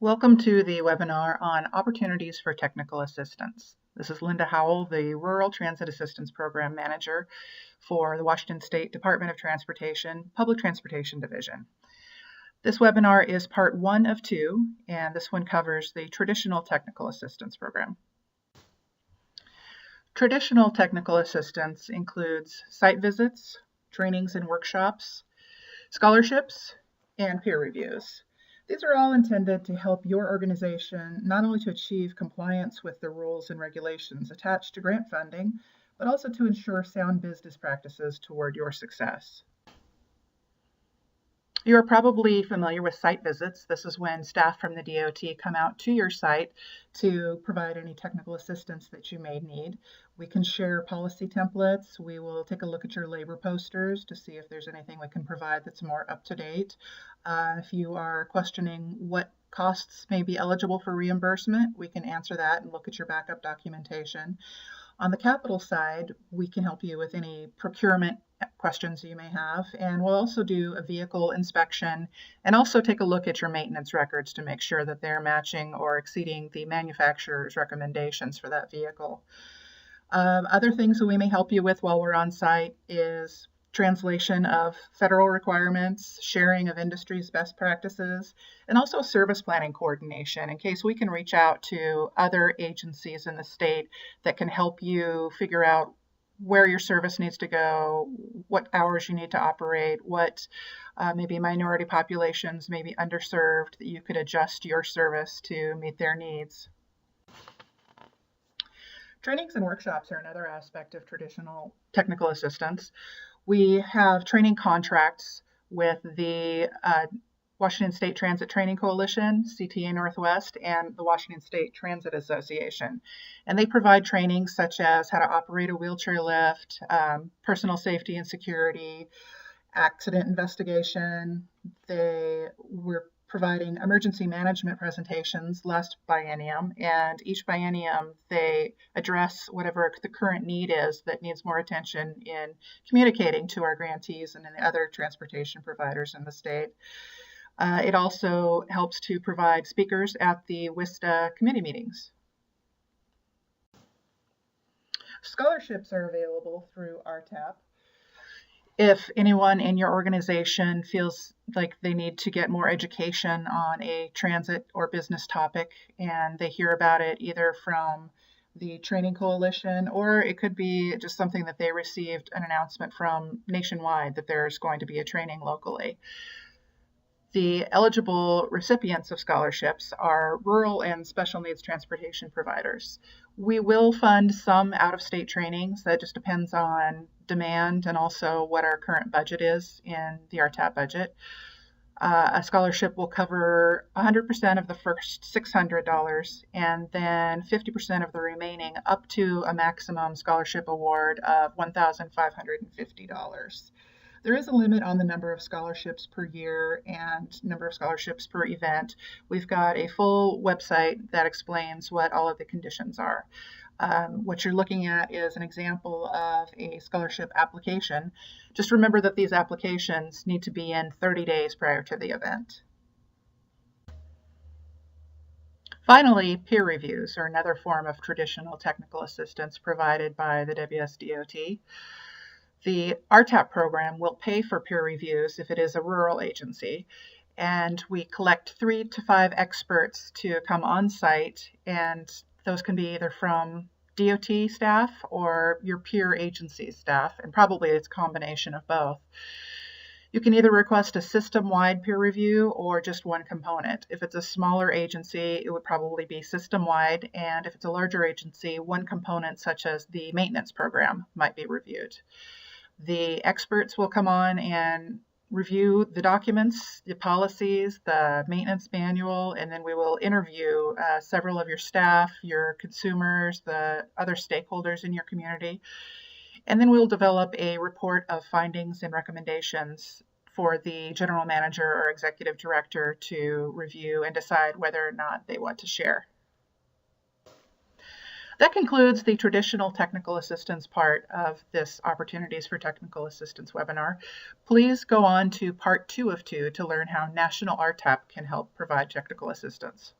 Welcome to the webinar on Opportunities for Technical Assistance. This is Linda Howell, the Rural Transit Assistance Program Manager for the Washington State Department of Transportation, Public Transportation Division. This webinar is part one of two, and this one covers the Traditional Technical Assistance Program. Traditional technical assistance includes site visits, trainings and workshops, scholarships, and peer reviews. These are all intended to help your organization not only to achieve compliance with the rules and regulations attached to grant funding, but also to ensure sound business practices toward your success. You are probably familiar with site visits. This is when staff from the DOT come out to your site to provide any technical assistance that you may need. We can share policy templates. We will take a look at your labor posters to see if there's anything we can provide that's more up to date. If you are questioning what costs may be eligible for reimbursement, we can answer that and look at your backup documentation. On the capital side, we can help you with any procurement questions you may have, and we'll also do a vehicle inspection and also take a look at your maintenance records to make sure that they're matching or exceeding the manufacturer's recommendations for that vehicle. Other things that we may help you with while we're on site is translation of federal requirements, sharing of industry's best practices, and also service planning coordination in case we can reach out to other agencies in the state that can help you figure out where your service needs to go, what hours you need to operate, what maybe minority populations may be underserved that you could adjust your service to meet their needs. Trainings and workshops are another aspect of traditional technical assistance. We have training contracts with the Washington State Transit Training Coalition, CTA Northwest, and the Washington State Transit Association. And they provide training such as how to operate a wheelchair lift, personal safety and security, accident investigation. They were providing emergency management presentations last biennium, and each biennium they address whatever the current need is that needs more attention in communicating to our grantees and the other transportation providers in the state. It also helps to provide speakers at the WSDOT committee meetings. Scholarships are available through RTAP. If anyone in your organization feels like they need to get more education on a transit or business topic and they hear about it either from the training coalition or it could be just something that they received an announcement from nationwide that there's going to be a training locally. The eligible recipients of scholarships are rural and special needs transportation providers. We will fund some out-of-state trainings. That just depends on demand and also what our current budget is in the RTAP budget. A scholarship will cover 100% of the first $600 and then 50% of the remaining up to a maximum scholarship award of $1,550. There is a limit on the number of scholarships per year and number of scholarships per event. We've got a full website that explains what all of the conditions are. What you're looking at is an example of a scholarship application. Just remember that these applications need to be in 30 days prior to the event. Finally, peer reviews are another form of traditional technical assistance provided by the WSDOT. The RTAP program will pay for peer reviews if it is a rural agency, and we collect 3 to 5 experts to come on site, and those can be either from DOT staff or your peer agency staff, and probably it's a combination of both. You can either request a system-wide peer review or just one component. If it's a smaller agency, it would probably be system-wide, and if it's a larger agency, one component such as the maintenance program might be reviewed. The experts will come on and review the documents, the policies, the maintenance manual, and then we will interview several of your staff, your consumers, the other stakeholders in your community. And then we'll develop a report of findings and recommendations for the general manager or executive director to review and decide whether or not they want to share. That concludes the traditional technical assistance part of this Opportunities for Technical Assistance webinar. Please go on to part 2 of 2 to learn how National RTEP can help provide technical assistance.